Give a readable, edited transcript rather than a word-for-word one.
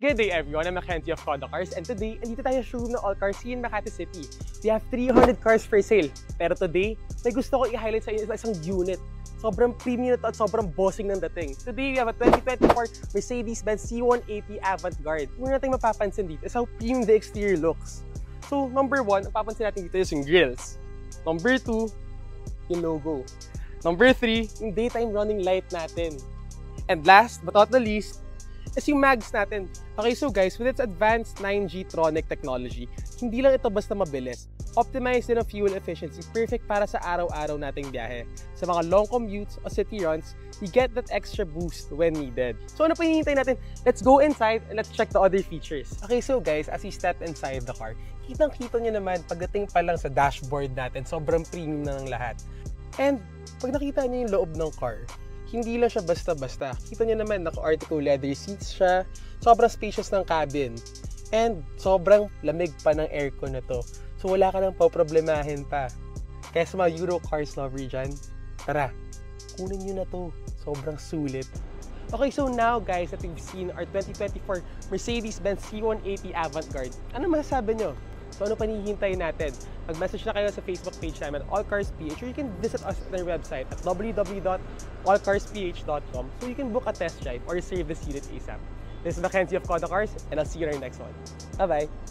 Good day everyone, I'm Mackenzie of Koda Cars and today, andito tayo sa showroom ng All Cars here in Makati City. We have 300 cars for sale. Pero today, may gusto ko i-highlight sa inyo isang unit. Sobrang premium na to at sobrang bossing ng dating. Today, we have a 2024 Mercedes-Benz C180 Avantgarde. Una natin mapapansin dito is how premium the exterior looks. So, number 1, mapapansin natin dito is yung grills. Number 2, yung logo. Number 3, yung daytime running light natin. And last but not the least, is yung mags natin. Okay, so guys, with its advanced 9G Tronic technology, hindi lang ito basta mabilis. Optimized din ang fuel efficiency, perfect para sa araw-araw nating biyahe. Sa mga long commutes o city runs, you get that extra boost when needed. So ano pa hinihintay natin? Let's go inside and let's check the other features. Okay, so guys, as we step inside the car, kitang-kita nyo naman pagdating pa lang sa dashboard natin, sobrang premium na ng lahat. And pag nakita nyo yung loob ng car, hindi lang siya basta-basta. Kita nyo naman, naka-Artico leather seats siya. Sobrang spacious ng cabin. And sobrang lamig pa ng aircon na to. So wala ka nang poproblemahin pa. Kaya sa mga Euro cars lover dyan, tara, kunin nyo na to. Sobrang sulit. Okay, so now guys, that we've seen our 2024 Mercedes-Benz C180 Avantgarde. Ano masasabi nyo? So ano panihintay natin? Mag-message na kayo sa Facebook page namin, allcarsph, or you can visit us at our website at www.allcarsph.com so you can book a test drive or reserve this unit ASAP. This is Mackenzie of Koda Cars, and I'll see you in our next one. Bye-bye!